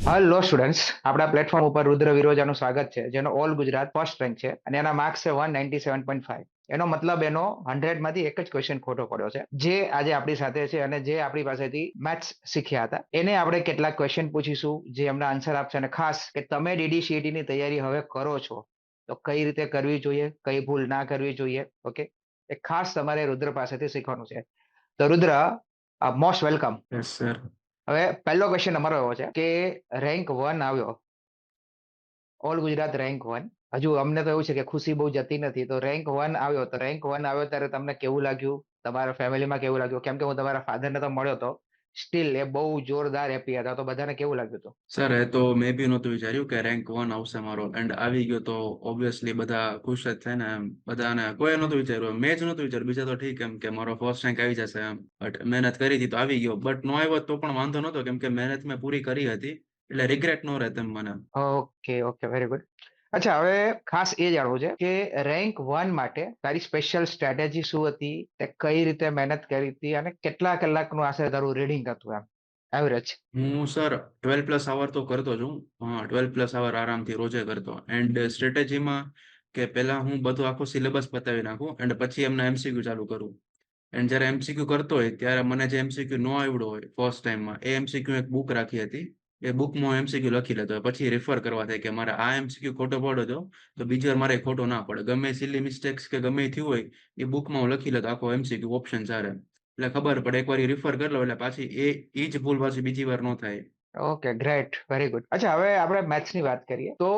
Hello students, આપણા platform ઉપર રુદ્ર વિરોજાનું સ્વાગત છે, જેનો ઓલ ગુજરાત ફર્સ્ટ રેન્ક છે અને એના માર્ક્સ છે 197.5. એનો મતલબ એનો 100 માંથી એક જ ક્વેશ્ચન ખોટો પડ્યો છે, જે આજે આપણી સાથે છે અને જે આપણી પાસેથી મેથ્સ શીખ્યા હતા. એને આપણે કેટલાક ક્વેશ્ચન પૂછીશું, જે એમના આન્સર આપશે. અને ખાસ કે તમે DDCET ની તૈયારી હવે કરો છો તો કઈ રીતે કરવી જોઈએ, કઈ ભૂલ ના કરવી જોઈએ. ઓકે, એ ખાસ તમારે રુદ્ર પાસેથી શીખવાનું છે. તો રુદ્ર, મોસ્ટ વેલકમ. Yes sir. હવે પહેલો ક્વેશ્ચન અમારો એવો છે કે રેન્ક 1 આવ્યો, ઓલ ગુજરાત રેન્ક 1. હજુ અમને તો એવું છે કે ખુશી બહુ જતી નથી. તો રેન્ક 1 આવ્યો ત્યારે તમને કેવું લાગ્યું, તમારા ફેમિલીમાં કેવું લાગ્યું? કેમ કે હું તમારા ફાધરને તો મળ્યો હતો, સ્ટીલ એ બહુ જોરદાર હેપી હતા. તો બધાને કેવું લાગ્યું હતું? સર એ તો મેં બી નહોતું વિચાર્યું કે રેન્ક 1 આવશે મારો એન્ડ આવી ગયો તો ઓબ્વિયસલી બધા ખુશ જ થાય ને એમ. બધાને કોઈ નહોતું વિચાર્યું, મેં જ નહોતું વિચાર્યું. બીજા તો ઠીક એમ કે મારો ફર્સ્ટ રેન્ક આવી જશે એમ, બટ મહેનત કરી હતી તો આવી ગયો. બટ નો આવ્યો તો પણ વાંધો નહોતો, કેમ કે મહેનત મેં પૂરી કરી હતી, એટલે રિગ્રેટ નો રહે તેમ મને. Okay okay, very good. અચ્છા, હવે ખાસ એ જાણવું છે કે રેન્ક 1 માટે તારી સ્પેશિયલ સ્ટ્રેટેજી શું હતી, તે કઈ રીતે મહેનત કરી હતી અને કેટલા કલાકનું આશરે તારું રીડિંગ હતું, એમ એવરેજ? હું સર 12+ અવર તો કરતો જ હું. 12+ અવર આરામથી રોજે કરતો. એન્ડ સ્ટ્રેટેજીમાં કે પહેલા હું બધું આખો સિલેબસ પતાવી નાખું એન્ડ પછી એમના MCQ ચાલુ કરું. એન્ડ જ્યારે MCQ કરતો હોય ત્યારે મને જે MCQ નો આવડ્યો હોય ફર્સ્ટ ટાઈમમાં, એ MCQ એક બુક રાખી હતી. એ બુકમાં હું MCQ લખી લેતો હોય, પછી રેફર કરવા થાય કે મારે આ MCQ ખોટો પડ્યો હતો તો બીજી વાર મારે ખોટો ના પડે. ગમે સિલી મિસ્ટેક્સ કે ગમે એ થયું હોય, એ બુકમાં હું લખી લેતો આખો MCQ ઓપ્શન ચારે, એટલે ખબર પડે. એકવાર રિફર કરી લો એટલે પાછી એ જ ભૂલ પાછી બીજી વાર ન થાય. Okay, great, very good. અચ્છા, હવે આપણે મેથ્સની વાત કરીએ તો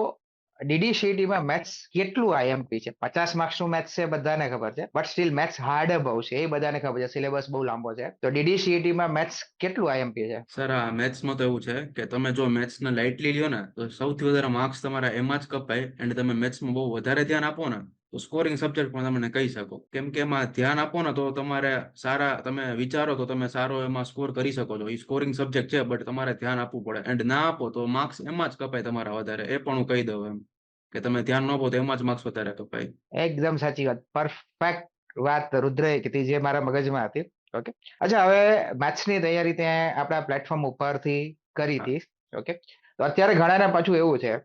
DDCET માં મેથ્સ કેટલું IMP છે? 50 માર્ક્સનું મેથ્સ છે, બધાને ખબર છે, બટ સ્ટીલ મેથ્સ હાર્ડ બહુ છે, એ બધાને ખબર છે. સિલેબસ બહુ લાંબો છે. તો DDCET માં મેથ્સ કેટલું IMP છે? સર આ મેથ્સમાં તો એવું છે કે તમે જો મેથ્સને લાઇટલી લ્યો ને તો સૌથી વધારે માર્ક્સ તમારા એમાં જ કપાય. એન્ડ તમે મેથ્સમાં બહુ વધારે ધ્યાન આપો ને તો સ્કોરિંગ સબ્જેક્ટ પણ તમને કહી શકો. કેમ કે એમાં ધ્યાન આપો ને તો તમારે સારા, તમે વિચારો તો તમે સારો એમાં સ્કોર કરી શકો છો. એ સ્કોરિંગ સબ્જેક્ટ છે, બટ તમારે ધ્યાન આપવું પડે. એન્ડ ના આપો તો માર્ક્સ એમાં જ કપાય તમારા વધારે. એ પણ હું કહી દઉં એમ કે તમે ધ્યાન ન આપો તો એમાં જ માર્ક્સ વધારે કપાય. એકદમ સાચી વાત, પરફેક્ટ વાત રુદ્રએ કીધી, જે મારા મગજમાં હતી. ઓકે. અચ્છા, હવે મેથ્સની તૈયારી ત્યાં આપણા પ્લેટફોર્મ ઉપરથી કરી હા. હતી. ઓકે. તો અત્યારે ઘણાને પાછું એવું છે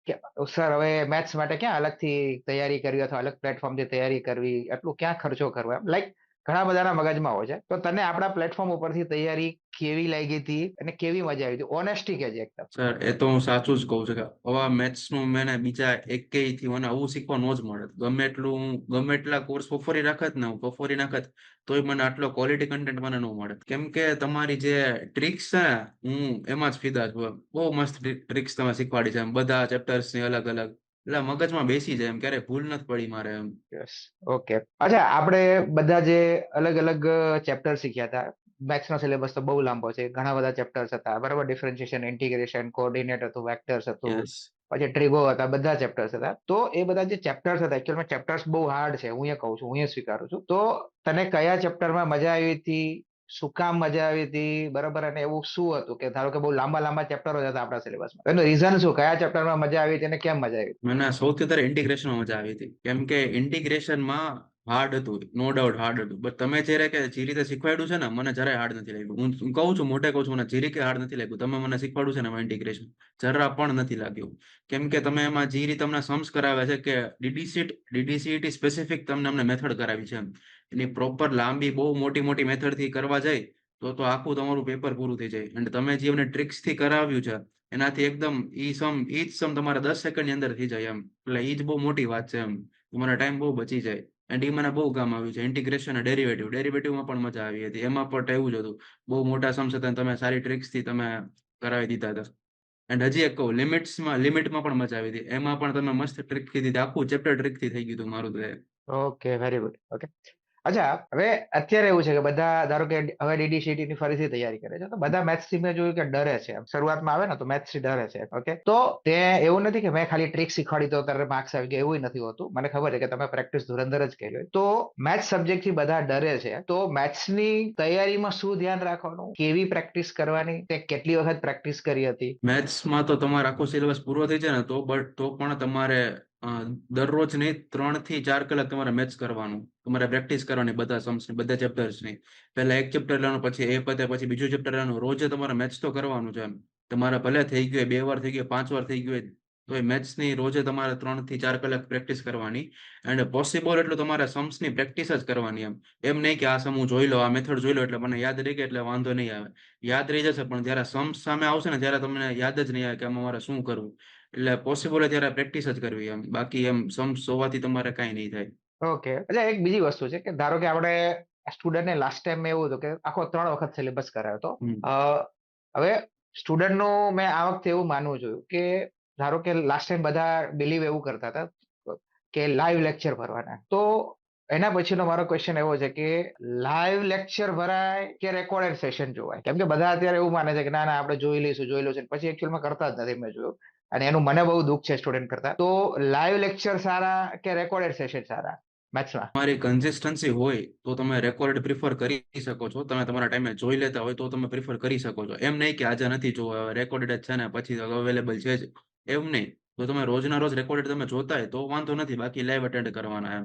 કે સર, હવે મેથ્સ માટે ક્યાં અલગથી તૈયારી કરવી અથવા અલગ પ્લેટફોર્મથી તૈયારી કરવી, એટલું ક્યાં ખર્ચો કરવો, એમ લાઈક ઘણા બધાના મગજમાં હોય છે. તો તને આપણા પ્લેટફોર્મ ઉપરથી તૈયારી કેવી લાગી હતી અને કેવી મજા આવી હતી? ઓનેસ્ટી કહેજે એકદમ. સર એ તો હું સાચું જ કહું છું કે હવે મેથ્સનું મને બીજા એકેય થી મને આવું શીખવા ન જ મળે. ગમે એટલું હું ગમે એટલા કોર્સ ફોફરી નાખત ને, હું ફોફરી નાખત તોય મને આટલો ક્વોલિટી કન્ટેન્ટ મને ન મળે. કેમ કે તમારી જે ટ્રિક્સ છે ને, હું એમાં જ ફિદા છું એમ. બહુ મસ્ત ટ્રિક્સ તમે શીખવાડી છે એમ, બધા ચેપ્ટર્સની અલગ અલગ, એટલે મગજમાં બેસી જાય એમ. ક્યારેય ભૂલ નથી પડી મારે એમ. યસ. ઓકે. અચ્છા, આપણે બધા જે અલગ અલગ ચેપ્ટર શીખ્યા હતા, મેથ્સનો સિલેબસ તો બહુ લાંબો છે, ઘણા બધા ચેપ્ટર્સ હતા, બરાબર? ડિફરન્શિએશન, ઇન્ટિગ્રેશન, કોઓર્ડિનેટ હતું, વેક્ટર્સ હતું, યસ. પછી ટ્રીગો હતા, બધા ચેપ્ટર્સ હતા. તો એ બધા જે ચેપ્ટર્સ હતા, એકચ્યુઅલમાં ચેપ્ટર્સ બહુ હાર્ડ છે, હું એ કહું છું, હું એ સ્વીકારું છું. તો તને કયા ચેપ્ટરમાં મજા આવી હતી? શું કામ મજા આવી હતી? બરાબર? અને એવું શું હતું કે ધારો કે બહુ લાંબા લાંબા ચેપ્ટરો હતા આપણા સિલેબસમાં, એનું રીઝન શું? કયા ચેપ્ટરમાં મજા આવી હતી અને કેમ મજા આવી? મને સૌથી વધારે ઇન્ટિગ્રેશનમાં મજા આવી હતી. કેમ કે ઇન્ટિગ્રેશનમાં હાર્ડ હતું, નો ડાઉટ હાર્ડ હતું. બટ તમે જે રીતે શીખવાડ્યું છે ને, મને જરાય હાર્ડ નથી લાગ્યું. હું કહું છું, મોઢે કહું છું, મને જીરીકે હાર્ડ નથી લાગ્યું. તમે મને શીખવાડ્યું છે ને એમાં ઇન્ટિગ્રેશન, જરા પણ નથી લાગ્યું. કેમ કે તમે એમાં જે રીતે તમને સમ્સ કરાવે છે કે ડીડીસીટી સ્પેસિફિક તમને અમને મેથડ કરાવી છે એમ. એની પ્રોપર લાંબી બહુ મોટી મોટી મેથડ થી કરવા જાય તો આખું તમારું પેપર પૂરું થઈ જાય. અને તમે જે અમને ટ્રિક્સ થી કરાવ્યું છે એનાથી એકદમ ઈ જ સમ તમારા 10 સેકન્ડની અંદર થઈ જાય એમ. એટલે ઈ જ બહુ મોટી વાત છે એમ. તમારો ટાઈમ બહુ બચી જાય. એન્ડ એ મને બહુ કામ આવ્યું છે. ઇન્ટિગ્રેશન અને ડેરિવેટિવમાં પણ મજા આવી હતી. એમાં પણ એવું જ હતું, બહુ મોટા સમ હતા, તમે સારી ટ્રિક્સ થી તમે કરાવી દીધા હતા. એન્ડ હજી એક કહું, લિમિટમાં પણ મજા આવી હતી. એમાં પણ તમે મસ્ત ટ્રિક કીધી હતી. આખું ચેપ્ટર ટ્રિક થી થઈ ગયું હતું મારું તો એ. Okay, very good. ઓકે. અચ્છા, હવે અત્યારે એવું છે કે બધા ધારો કે હવે DDCT ની ફરીથી તૈયારી કરે છે, તો બધા મેથ્સ થી મેં જોયું કે ડરે છે. શરૂઆતમાં આવે ને તો મેથ્સ થી ડરે છે. ઓકે. તો તે એવું નથી કે મેં ખાલી ટ્રિક શીખવાડી તો તારે માર્ક્સ આવી ગયા, એવું નથી હોતું. મને ખબર છે કે તમે પ્રેક્ટિસ ધુરંધર જ કરી હોય. તો મેથ્સ સબ્જેક્ટ થી બધા ડરે છે. તો મેથ્સની તૈયારીમાં શું ધ્યાન રાખવાનું, કેવી પ્રેક્ટિસ કરવાની, તે કેટલી વખત પ્રેક્ટિસ કરી હતી? મેથ્સમાં તો તમારે આખો સિલેબસ પૂરો થઈ જાય ને તો પણ તમારે અ, દરરોજ નહીં, 3 થી 4 કલાક તમારે મેથ્સ કરવાનું. તમારે પ્રેક્ટિસ કરવાની બધા સમ્સની, બધા ચેપ્ટર્સની. પહેલા એક ચેપ્ટર લેવાનું, પછી એ પતે પછી બીજું ચેપ્ટર લેવાનું. રોજે તમારે મેથ્સ તો કરવાનું છે એમ. તમારે ભલે થઈ ગયું હોય 2 વાર થઈ ગયું હોય, 5 વાર થઈ ગયું હોય, તોય મેથ્સની રોજે તમારે 3 થી 4 કલાક પ્રેક્ટિસ કરવાની. એન્ડ પોસિબલ એટલું તમારે સમ્સની પ્રેક્ટિસ જ કરવાની એમ. એમ નહીં કે આ સમ હું જોઈ લઉં, આ મેથડ જોઈ લઉં એટલે મને યાદ રહી ગઈ એટલે વાંધો નહીં આવે. યાદ રહી જશે પણ જ્યારે સમ્સ સામે આવશે ને ત્યારે તમને યાદ જ નહીં આવે કે આમાં મારે શું કરવું. એટલે પોસિબલ હોય ત્યારે પ્રેક્ટિસ જ કરવી એમ. બાકી એમ સમ્સ જોવાથી તમારે કાંઈ નહીં થાય. ઓકે. એટલે એક બીજી વસ્તુ છે કે ધારો કે આપણે સ્ટુડન્ટને લાસ્ટ ટાઈમ એવું હતું કે આખો 3 વખત સિલેબસ કરાયો હતો. હમ. હવે સ્ટુડન્ટનું મેં આ વખતે એવું માનવું જોયું કે ધારો કે લાસ્ટ ટાઈમ બધા બિલીવ એવું કરતા હતા કે લાઈવ લેક્ચર ભરવાના. તો એના પછીનો મારો ક્વેશ્ચન એવો છે કે લાઈવ લેક્ચર ભરાય કે રેકોર્ડેડ સેશન જોવાય? કેમ કે બધા અત્યારે એવું માને છે કે ના આપણે જોઈ લઈશું પછી એકચ્યુઅલમાં કરતા જ નથી મેં જોયું. અને એનું મને બહુ દુઃખ છે સ્ટુડન્ટ કરતા. તો લાઈવ લેક્ચર સારા કે રેકોર્ડેડ સેશન સારા મેથ્સમાં? તમારી કન્સિસ્ટન્સી હોય તો તમે રેકોર્ડ પ્રિફર કરી શકો છો. તમે તમારા ટાઈમે જોઈ લેતા હોય તો તમે પ્રિફર કરી શકો છો. એમ નહીં કે આજે નથી જોવા, રેકોર્ડેડ જ છે ને પછી અવેલેબલ છે જ. એમ નહીં. તો તમે રોજના રોજ રેકોર્ડેડ તમે જોતા હોય તો વાંધો નથી. બાકી લાઈવ અટેન્ડ કરવાના એમ.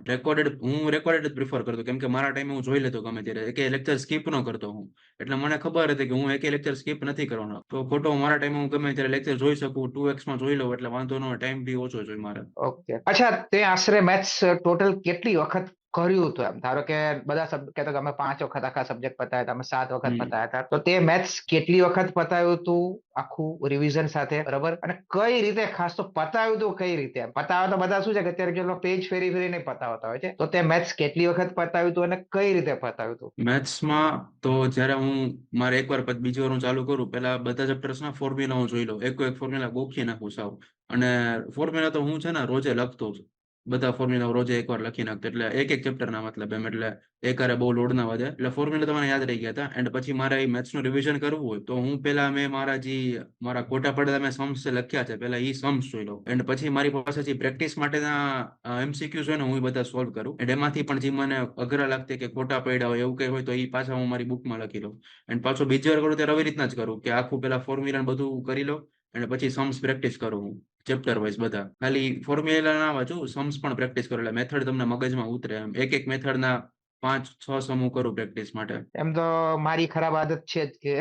હું રેકોર્ડેડ જ પ્રિફર કરતો કેમ કે મારા ટાઈમે હું જોઈ લેતો ગમે ત્યારે. એકે લેક્ચર સ્કીપ ન કરતો હું. એટલે મને ખબર હતી કે હું એકે લેક્ચર સ્કીપ નથી કરવાનો. તો ખોટો મારા ટાઈમે હું ગમે ત્યારે લેક્ચર જોઈ શકું, 2x માં જોઈ લઉં એટલે વાંધો ન હોય. ટાઈમ બી ઓછો જોઈએ મારે. ઓકે. અચ્છા, તે આશરે મેથ્સ ટોટલ કેટલી વખત કર્યું હતું એમ? ધારો કે બધા કહેતા કે અમે 5 વખત આખા સબ્જેક્ટ પતાવ્યા હતા, અમે 7 વખત હમ. પતાવ્યા હતા. તો તે મેથ્સ કેટલી વખત પતાવ્યું હતું આખું રિવિઝન સાથે, બરાબર? અને કઈ રીતે, ખાસ તો પતાવ્યું હતું કઈ રીતે એમ? પતાવવા તો બધા શું છે કે અત્યારે કેટલો પેજ ફેરી ફેરીને પતાવતા હોય છે. તો તે મેથ્સ કેટલી વખત પતાવ્યું હતું અને કઈ રીતે પતાવ્યું હતું? મેથ્સમાં તો જ્યારે હું મારે એકવાર પછી બીજી વાર હું ચાલુ કરું પહેલા બધા ચેપ્ટર્સના ફોર્મ્યુલા હું જોઈ લઉં. એક ફોર્મ્યુલા ગોખી નાખું સાવ. અને ફોર્મ્યુલા તો હું છે ને રોજે લખતો જ. બધા ફોર્મ્યુલા રોજે એકવાર લખી નાખતો. એટલે એક ચેપ્ટરના મતલબ એમ. એટલે એકહારે બહુ લોડ ના વધે. એટલે ફોર્મ્યુલા તો મને યાદ રહી ગયા હતા. એન્ડ પછી મારે એ મેથ્સનું રિવિઝન કરવું હોય તો હું પહેલા મેં મારા ખોટા પડેલા મેં સમ્સ લખ્યા છે પહેલા એ સમ્સ જોઈ લઉં. એન્ડ પછી મારી પાસે જે પ્રેક્ટિસ માટેના એમસીક્યુઝ હોય ને હું એ બધા સોલ્વ કરું. એન્ડ એમાંથી પણ જે મને અઘરા લાગતી કે ખોટા પડ્યા હોય એવું કંઈ હોય તો એ પાછા હું મારી બુકમાં લખી લઉં. એન્ડ પાછો બીજી વાર કરું ત્યારે આવી રીતના જ કરું કે આખું પહેલા ફોર્મ્યુલા બધું કરી લઉં. અને પછી સમ્સ પ્રેક્ટિસ કરું હું ચેપ્ટર વાઇઝ બધા. ખાલી ફોર્મ્યુલા ના વાંચું, સમ્સ પણ પ્રેક્ટિસ કરું. એટલે મેથડ તમને મગજમાં ઉતરે એમ. એક મેથડના 5-6 સમ હું કરું પ્રેક્ટિસ માટે. એમ તો મારી ખરાબ આદત છે જ કે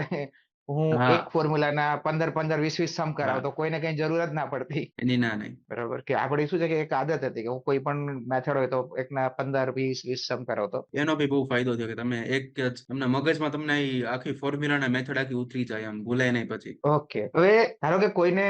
હું એક હા. ફોર્મ્યુલાના 15-15, 20-20 સમ હા. કરાવતો. કોઈને કઈ જરૂર જ ના પડતી. એની ના નહીં. બરાબર. કે આપણી શું છે કે એક આદત હતી કે હું કોઈ પણ મેથડ હોય તો એકના 15-20 સમ કરાવતો. એનો બી બહુ ફાયદો થયો કે તમે એક જ તમને મગજમાં તમને ઈ આખી ફોર્મ્યુલા મેથડ આખી ઉતરી જાય એમ ભૂલાય નહીં પછી. ઓકે. હવે ધારો કે કોઈને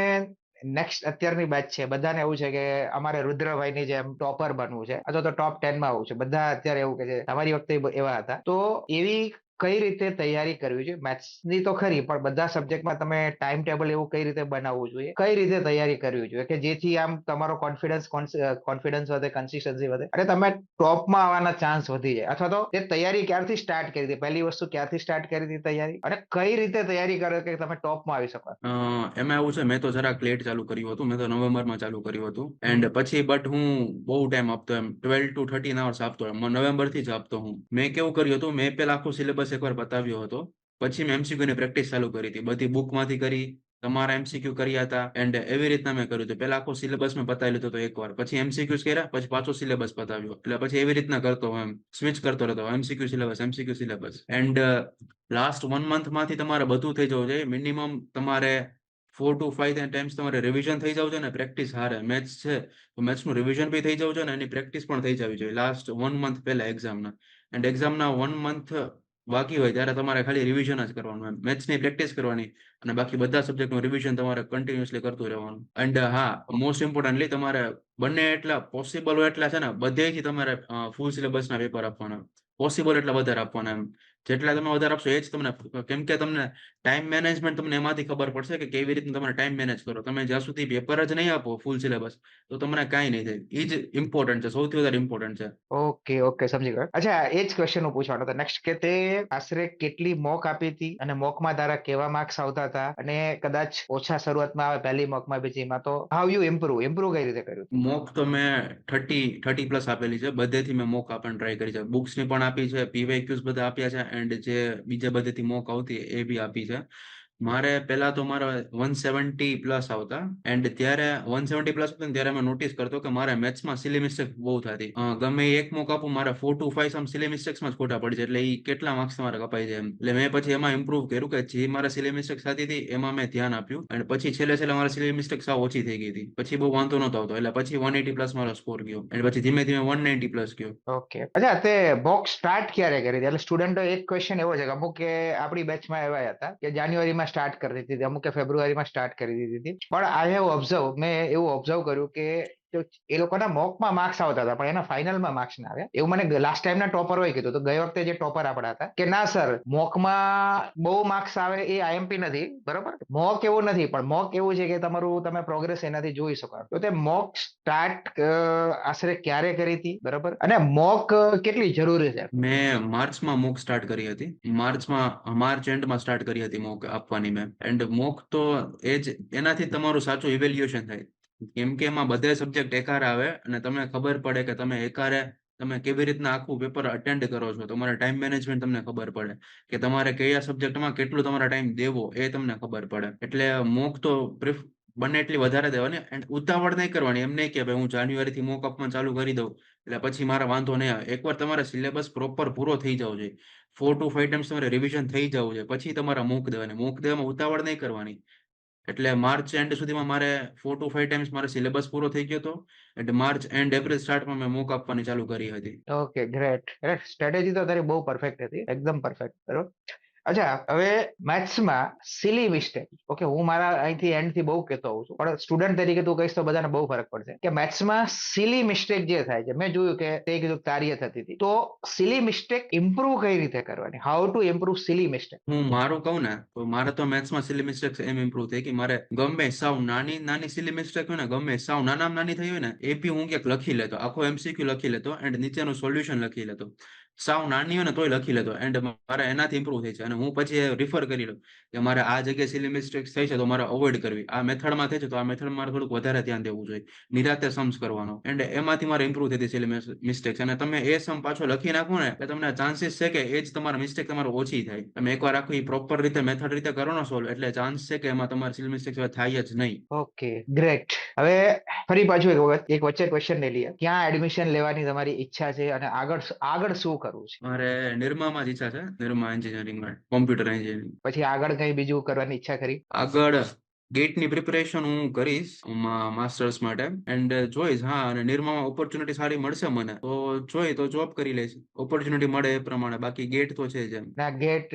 નેક્સ્ટ અત્યારની બેચ છે, બધાને એવું છે કે અમારે રુદ્રભાઈની જેમ ટોપર બનવું છે અથવા તો ટોપ 10 માં આવવું છે. બધા અત્યારે એવું કે છે. તમારી વખતે એવા હતા. તો એવી કઈ રીતે તૈયારી કરવી જોઈએ? મેથ્સની તો ખરી, પણ બધા સબ્જેક્ટમાં તમે ટાઈમ ટેબલ એવું કઈ રીતે બનાવવું જોઈએ? કઈ રીતે તૈયારી કરવી જોઈએ કે જેથી આમ તમારો કોન્ફિડન્સ વધે, કન્સિસ્ટન્સી વધે અને તમે ટોપમાં આવવાના ચાન્સ વધી જાય? અથવા તો તે તૈયારી ક્યારથી સ્ટાર્ટ કરી હતી? પહેલી વસ્તુ ક્યારથી સ્ટાર્ટ કરી હતી તૈયારી? અને કઈ રીતે તૈયારી કરો કે તમે ટોપમાં આવી શકો? એમાં એવું છે મેં તો જરાક લેટ ચાલુ કર્યું હતું. મેં તો નવેમ્બરમાં ચાલુ કર્યું હતું. હમ. એન્ડ પછી બટ હું બહુ ટાઈમ આપતો એમ 12 to 13 અવર્સ આપતો એમ. નવેમ્બરથી જ આપતો હું. મેં કેવું કર્યું હતું મેં પેલા આખો સિલેબસ એકવાર પતાવ્યો હતો. પછી મેં એમસીક્યુ ની પ્રેક્ટિસ ચાલુ કરી હતી. બધી બુકમાંથી કરી, તમારા એમસીક્યુ કર્યા હતા. એન્ડ એવી રીતના મેં કર્યું હતું. પેલા આખો સિલેબસ મેં પતાવી લીધો હતો એકવાર. પછી એમસીક્યુઝ કર્યા, પછી પાછો સિલેબસ પતાવ્યો. એટલે પછી એવી રીતના કરતો હું એમ. સ્વિચ કરતો રહેતો. MCQ syllabus. એન્ડ લાસ્ટ 1 મંથમાંથી તમારે બધું થઈ જવું જોઈએ. મિનિમમ તમારે 4 to 5 ટાઈમ્સ તમારે રિવિઝન થઈ જવું જોઈએ ને પ્રેક્ટિસ હારે. મેથ્સ છે તો મેથ્સનું રિવિઝન બી થઈ જવું જોઈએ ને એની પ્રેક્ટિસ પણ થઈ જવી જોઈએ લાસ્ટ 1 મંથ પહેલા એક્ઝામના. એન્ડ એક્ઝામના 1 મંથ બાકી હોય ત્યારે તમારે ખાલી રિવિઝન જ કરવાનું એમ. મેથ્સની પ્રેક્ટિસ કરવાની અને બાકી બધા સબ્જેક્ટનું રિવિઝન તમારે કન્ટિન્યુઅસલી કરતું રહેવાનું. એન્ડ હા, મોસ્ટ ઇમ્પોર્ટન્ટલી તમારે બંને એટલા પોસિબલ હોય એટલા છે ને બધેથી તમારે ફૂલ સિલેબસના પેપર આપવાના. પોસિબલ એટલા વધારે આપવાના એમ. જેટલા તમે વધારે આપશો એ જ તમને, કેમ કે તમને ટાઈમ મેનેજમેન્ટ તમને એમાંથી ખબર પડશે કે કેવી રીતે તમારે ટાઈમ મેનેજ કરો. તમે જ્યાં સુધી પેપર જ નહીં આપો ફૂલ સિલેબસ તો તમને કાંઈ નહીં થાય. એ જ ઇમ્પોર્ટન્ટ છે, સૌથી વધારે ઇમ્પોર્ટન્ટ છે. ઓકે, ઓકે, સમજી ગયો. અચ્છા, એ જ ક્વેશ્ચન હું પૂછવાનો હતો નેક્સ્ટ કે તે આશરે કેટલી મોક આપી હતી અને મોકમાં તારા કેવા માર્ક્સ આવતા હતા? અને કદાચ ઓછા શરૂઆતમાં આવે પહેલી મોકમાં, બીજીમાં, તો હાઉ યુ ઇમ્પ્રુવ કઈ રીતે કર્યું? મોક તો મેં 30 પ્લસ આપેલી છે. બધેથી મેં મોક આપવાની ટ્રાય કરી છે. બુક્સની પણ આપી છે, પીવાયક્યુઝ બધા આપ્યા છે. એન્ડ જે બીજા બધેથી મોક આવતી એ બી આપી છે. મારે પેલા તો મારા 170 પ્લસ આવતા, એન્ડ ત્યારે 170 પ્લસ હતું ને ત્યારે મેં નોટિસ કરતો કે મારે મેથ્સમાં સિલી મિસ્ટેક બહુ થતી. ગમે એ એક મોક આપું મારે 4 to 5 સમ સિલી મિસ્ટેક્સમાં જ ખોટા પડી જાય, એટલે એ કેટલા માર્ક્સ તમારે કપાઈ જાય એમ. એટલે મેં પછી એમાં ઇમ્પ્રુવ કર્યું કે જે મારે સિલી મિસ્ટેક થતી હતી એમાં મેં ધ્યાન આપ્યું, અને પછી છેલ્લે છેલ્લે મારે સિલી મિસ્ટેક સાવ ઓછી થઈ ગઈ હતી. પછી બહુ વાંધો નતો આવતો, એટલે પછી 180 પ્લસ મારો સ્કોર ગયો, અને પછી ધીમે ધીમે 190 પ્લસ ગયો. ઓકે, અચ્છા તે બોક્સ સ્ટાર્ટ ક્યારે કરી હતી? એટલે સ્ટુડન્ટો એક ક્વેશ્ચન એવો છે કે અમુક કે આપણી બેચમાં એવા હતા કે જાન્યુઆરીમાં સ્ટાર્ટ કરી દીધી હતી, અમુક કે ફેબ્રુઆરીમાં સ્ટાર્ટ કરી દીધી હતી. પણ આઈ હેવ ઓબ્ઝર્વ, મેં એવું ઓબ્ઝર્વ કર્યું કે એ લોકોના મોકમાં માર્ક્સ આવતા હતા પણ એના ફાઇનલમાં માર્ક્સ ના આવ્યા. એવું મને લાસ્ટ ટાઈમના ટોપરોએ કીધું. તો ગઈ વખતે જે ટોપર આપણા હતા કે ના સર, મોકમાં બહુ માર્ક્સ આવે એ આઈએમપી નથી, બરોબર? મોક એવું નથી, પણ મોક એવું છે કે તમારું તમે પ્રોગ્રેસ એનાથી જોઈ શકો. તો તે મોક સ્ટાર્ટ આશરે ક્યારે કરી હતી, બરોબર? અને મોક કેટલી જરૂરી છે? મેં માર્ચમાં મોક સ્ટાર્ટ કરી હતી. માર્ચ એન્ડમાં સ્ટાર્ટ કરી હતી મોક આપવાની મેં. એન્ડ મોક તો એ જ, એનાથી તમારું સાચું ઇવેલ્યુએશન થાય. કેમ કે એમાં બધે સબ્જેક્ટ એકારે આવે અને તમને ખબર પડે કે તમે એકારે તમે કેવી રીતના આખું પેપર અટેન્ડ કરો છો. તમારા ટાઈમ મેનેજમેન્ટ તમને ખબર પડે કે તમારે કયા સબ્જેક્ટમાં કેટલું તમારા ટાઈમ દેવો એ તમને ખબર પડે. એટલે મોક તો બને એટલી વધારે દેવાની, એન્ડ ઉતાવળ નહીં કરવાની. એમ નહીં કે ભાઈ હું જાન્યુઆરીથી મોક આપવાનું ચાલુ કરી દઉં એટલે પછી મારા વાંધો નહીં આવે. એકવાર તમારે સિલેબસ પ્રોપર પૂરો થઈ જવો જોઈએ, 4 to 5 ટાઈમ્સ તમારે રિવિઝન થઈ જવું જોઈએ, પછી તમારા મૂક દેવાની. મૂક દેવામાં ઉતાવળ નહીં કરવાની. એટલે માર્ચ એન્ડ સુધીમાં મારે 4 to 5 ટાઈમ્સ મારો સિલેબસ પૂરો થઈ ગયો હતો, એટલે માર્ચ એન્ડ એપ્રિલ સ્ટાર્ટમાં મેં મૂક આપવાની ચાલુ કરી હતી. Okay, great. સ્ટ્રેટેજી તો તારી બહુ પરફેક્ટ હતી, એકદમ પરફેક્ટ, બરોબર. અચ્છા, હવે મેથ્સમાં સિલી મિસ્ટેક, ઓકે, હું મારા અહીંથી એન્ડથી બહુ કહેતો હોઉં છું, પણ સ્ટુડન્ટ તરીકે તું કહીશ તો બધાને બહુ ફરક પડશે કે મેથ્સમાં સિલી મિસ્ટેક જે થાય છે. મેં જોયું કે તે કીધું તારીએ થતી હતી. તો સિલી મિસ્ટેક ઇમ્પ્રુવ કઈ રીતે કરવાની? How to improve silly mistake? હું મારું કહું ને તો મારે તો મેથ્સમાં સિલી મિસ્ટેક્સ એમ ઇમ્પ્રુવ થઈ કે મારે ગમે સાવ નાની નાની સિલી મિસ્ટેક હોય ને, ગમે સાવ નાનામાં નાની થઈ હોય ને, એ બી હું ક્યાંક લખી લેતો, આખો એમસીક્યુ લખી લેતો, એન્ડ નીચેનું સોલ્યુશન લખી લેતો. સાવ નાની હોય ને તોય લખી લેતો, એન્ડ મારે એનાથી ઇમ્પ્રુવ થઈ છે. અને હું પછી રિફર કરી લઉં કે મારે આ જગ્યાએ સિલી મિસ્ટેક્સ થઈ છે તો મારે અવોઇડ કરવી, આ મેથડમાં થઈ છે તો આ મેથડમાં મારે થોડુંક વધારે ધ્યાન દેવું જોઈએ, નિરાતે સમ્સ કરવાનો. એન્ડ એમાંથી મારે ઇમ્પ્રુવ થઈ હતી સિલી મિસ્ટેક્સ. અને તમે એ સમ પાછો લખી નાખો ને એટલે તમને ચાન્સીસ છે કે એ જ તમારા મિસ્ટેક તમારો ઓછી થાય. તમે એકવાર આખી પ્રોપર રીતે મેથડ રીતે કરો ને સોલ્વ, એટલે ચાન્સ છે કે એમાં તમારી સિલી મિસ્ટેક્સ થાય જ નહીં. Okay, great. હવે ફરી પાછું એક વખત એક વચ્ચે ક્વેશ્ચન લઈ લઈએ. ક્યાં એડમિશન લેવાની તમારી ઈચ્છા છે અને આગળ આગળ શું કરવું છે? મારે નિરમામાં જ ઈચ્છા છે, નિરમા એન્જિનિયરિંગમાં, કોમ્પ્યુટર એન્જિનિયરિંગ. પછી આગળ કઈ બીજું કરવાની ઈચ્છા ખરી? આગળ ગેટની પ્રિપરેશન હું કરીશ માસ્ટર્સ માટે, એન્ડ જોઈશ. હા, અને નિરમામાં ઓપોર્ચ્યુનિટી સારી મળશે મને તો જોઈ તો જોબ કરી લઈશ, ઓપોર્ચ્યુનિટી મળે એ પ્રમાણે. બાકી ગેટ તો છે જ એમ. ના, ગેટ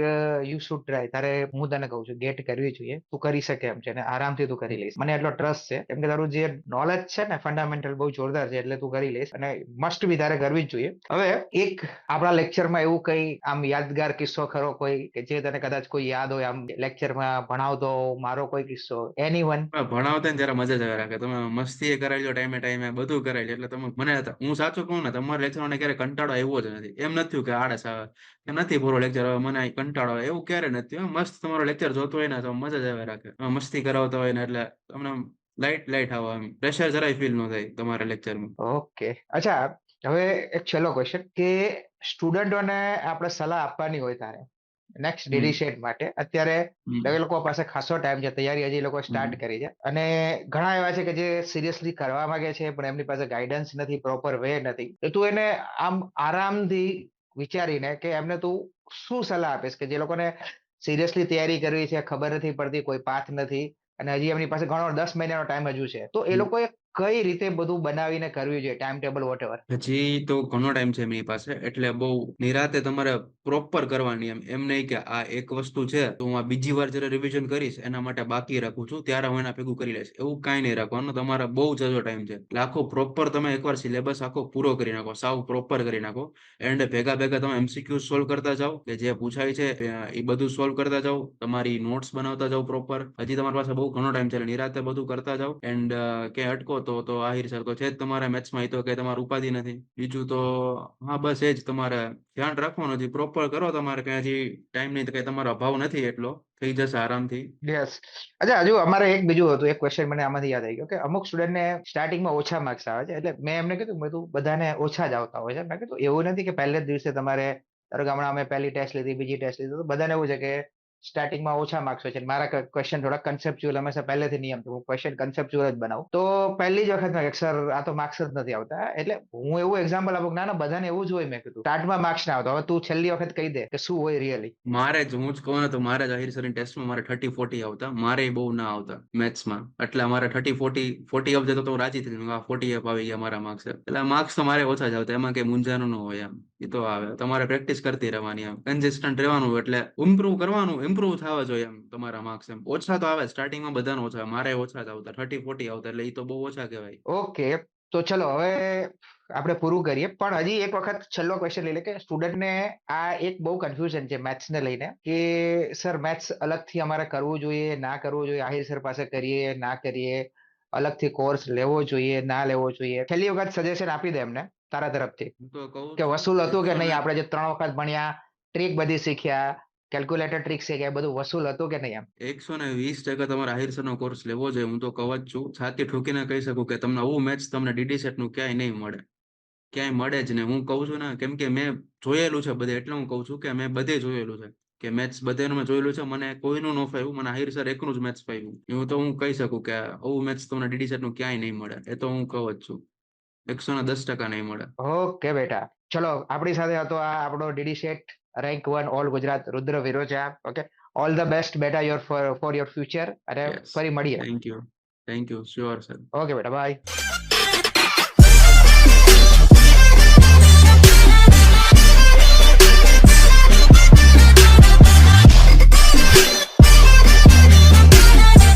યુ શુડ ટ્રાય. તારે, હું તને કહું છું, ગેટ કરવી જોઈએ. તું કરી શકે એમ છે ને આરામથી તું કરી લઈશ. મને એટલો ટ્રસ્ટ છે કેમ કે તારું જે નોલેજ છે ને ફંડામેન્ટલ બહુ જોરદાર છે, એટલે તું કરી લઈશ અને મસ્ટ બી તારે કરવી જ જોઈએ. હવે એક આપણા લેક્ચરમાં એવું કઈ આમ યાદગાર કિસ્સો ખરો કોઈ કે જે તને કદાચ કોઈ યાદ હોય, આમ લેક્ચરમાં ભણાવતો મારો કોઈ કિસ્સો? એનીવન? ભણાવતા ને ત્યારે મજા જ આવે રાખે. તમે મસ્તી એ કરાવી લો, ટાઈમે ટાઈમે બધું કરાવી લો. એટલે તમે મને, હું સાચું કહું ને, તમારા લેક્ચર મને ક્યારે કંટાળો આવ્યો જ નથી. એમ નથી કે આળસ આવે કે નથી પૂરો લેક્ચર હવે મને અહીં કંટાળો આવે, એવું ક્યારે નથી. મસ્ત તમારો લેક્ચર જોતો હોય ને તો મજા જ આવે રાખે. તમે મસ્તી કરાવતા હોય ને એટલે તમને લાઈટ લાઈટ આવે, એમ પ્રેશર જરાય ફીલ ન થાય તમારા લેક્ચરમાં. ઓકે, અચ્છા, હવે એક છેલ્લો ક્વેશ્ચન કે સ્ટુડન્ટોને આપણે સલાહ આપવાની હોય તારે નેક્સ્ટ હમ ડીડીશેટ માટે. અત્યારે હમ એ લોકો પાસે ખાસો ટાઈમ છે, તૈયારી હજી એ લોકો સ્ટાર્ટ હમ કરી છે, અને ઘણા એવા છે કે જે સિરિયસલી કરવા માંગે છે પણ એમની પાસે ગાઈડન્સ નથી, પ્રોપર વે નથી. તો તું એને આમ આરામથી વિચારીને કે એમને તું શું સલાહ આપીશ કે જે લોકોને સિરિયસલી તૈયારી કરવી છે, ખબર નથી પડતી, કોઈ પાથ નથી, અને હજી એમની પાસે ઘણો 10 મહિનાનો ટાઈમ હજુ છે, તો એ હમ. લોકોએ કઈ રીતે બધું બનાવીને કરવી જોઈએ, ટાઈમ ટેબલ વોટેવર? હજી તો ઘણો ટાઈમ છે એમની પાસે, એટલે બહુ નિરાતે તમારે પ્રોપર કરવાની. એમ નહીં કે આ એક વસ્તુ છે તો હું આ બીજી વાર જયારે રિવિઝન કરીશ એના માટે બાકી રાખું છું ત્યારે હું એના ભેગું કરી લઈશ, એવું કાંઈ નહીં રાખવાનું. તમારે બહુ જજો ટાઈમ છે એટલે આખો પ્રોપર તમે એકવાર સિલેબસ આખો પૂરો કરી નાખો, સાવ પ્રોપર કરી નાખો. એન્ડ ભેગા ભેગા તમે એમસીક્યુ સોલ્વ કરતા જાઓ, કે જે પૂછાય છે એ બધું સોલ્વ કરતા જાઓ, તમારી નોટ્સ બનાવતા જાઓ પ્રોપર. હજી તમારી પાસે બહુ ઘણો ટાઈમ છે એટલે નિરાતે બધું કરતા જાઓ. એન્ડ ક્યાંય અટકો તો આહિર સર તો છે જ તમારા મેથ્સમાં, એ તો કઈ તમારું ઉપાધિ નથી. બીજું તો હા, બસ એ જ તમારે ધ્યાન રાખવાનું. હજી પ્રોપર કરો, તમારે કઈ હજી ટાઈમ નહીં, કઈ તમારો અભાવ નથી, એટલો થઈ જશે આરામથી. યસ. અચ્છા, હજુ અમારે એક બીજું હતું, એક ક્વેશ્ચન મને આમાંથી યાદ આવી ગયો કે અમુક સ્ટુડન્ટને સ્ટાર્ટિંગમાં ઓછા માર્ક્સ આવે છે, એટલે મેં એમને કીધું, મેં કીધું બધાને ઓછા જ આવતા હોય છે. મેં કીધું એવું નથી કે પહેલે જ દિવસે તમારે, ધારો કે હમણાં અમે પહેલી ટેસ્ટ લીધી, બીજી ટેસ્ટ લીધી, તો બધાને એવું છે કે સ્ટાર્ટિંગમાં ઓછા માર્ક્સ હોય છે. મારા ક્વેશ્ચન થોડા કન્સેપ્ચ્યુઅલ હંમેશા પહેલેથી નિયમ છે. હું ક્વેશ્ચન કન્સેપ્ચ્યુઅલ જ બનાવું. તો પહેલી જ વખત મેં સર આ તો માર્ક્સ જ નથી આવતા. એટલે હું એવું એક્ઝામ્પલ આપું કે ના ના બધાને એવું જ હોય મેં કીધું. સ્ટાર્ટમાં માર્ક્સ ના આવતા. હવે તું છેલ્લી વખત કહી દે કે શું હોય રિયલી. હું જ કહું ને તો મારે જ આહિર સરની ટેસ્ટમાં મારે 30-40 આવતા, મારે બહુ ના આવતા મેથ્સમાં. એટલે અમારે 30-40 આવી જતો તો હું રાજી થઈ જતો. આ 40 અપ આવી ગયા મારા માર્ક્સ. એટલે માર્ક્સ તો મારે ઓછા જ આવતા, એમાં કઈ મૂંઝાનું ન હોય એમ. એ તો આવે, તમારે પ્રેક્ટિસ કરતી રહેવાની એમ, કન્સિસ્ટન્ટ રહેવાનું, એટલે ઇમ્પ્રુવ કરવાનું, ઇમ્પ્રુવ થવા જોઈએ એમ તમારા માર્ક્સ એમ. ઓછા તો આવે સ્ટાર્ટિંગમાં બધાને ઓછા, મારે ઓછા જ આવતા 30-40 આવતા, એટલે એ તો બહુ ઓછા કહેવાય. ઓકે, તો ચલો હવે આપણે પૂરું કરીએ. પણ હજી એક વખત છેલ્લો ક્વેશ્ચન લઈ લે કે સ્ટુડન્ટને આ એક બહુ કન્ફ્યુઝન છે મેથ્સને લઈને કે સર મેથ્સ અલગથી અમારે કરવું જોઈએ, ના કરવું જોઈએ, આહિર સર પાસે કરીએ, ના કરીએ, અલગથી કોર્સ લેવો જોઈએ, ના લેવો જોઈએ. છેલ્લી વખત સજેશન આપી દે એમને તારા તરફથી હું તો કહું કે છું વસૂલ હતું કે 100 નહીં, ને આપણે જે 3 વખત ભણ્યા, ટ્રીક બધી શીખ્યા, કેલ્ક્યુલેટર ટ્રીક શીખ્યા, બધું વસૂલ હતું કે નહીં એમ. 120% તમારે આહિર સરનો કોર્સ લેવો જોઈએ. હું તો કહું જ છું, છાતી ઠોકીને કહી શકું કે તમને આવું મેથ્સ તમને ડીડી સેટ નું ક્યાંય નહીં મળે, ક્યાંય મળે જ નહીં. હું કહું છું ને, કેમ કે મેં જોયેલું છે બધે, એટલે હું કહું છું કે મેં બધે જોયેલું છે કે મેથ્સ બધેનું મેં જોયેલું છે. મને કોઈનું ન ફાવ્યું, મને આહિર સર એકનું જ મેથ્સ ફાવ્યું. એવું તો હું કહી શકું કે આવું મેથ્સ તમને ડીડી સેટ નું ક્યાંય નહીં મળે. એ તો હું કહું જ છું, 110% નહીં મળે. ઓકે બેટા, ચલો આપણી સાથે હતો આ આપણો DD set rank 1 all Gujarat Rudra Virocha. Okay, all the best બેટા યોર ફોર યોર ફ્યુચર. અને યસ, ફરી મળીએ. Thank you, sure sir. Okay બેટા, બાય.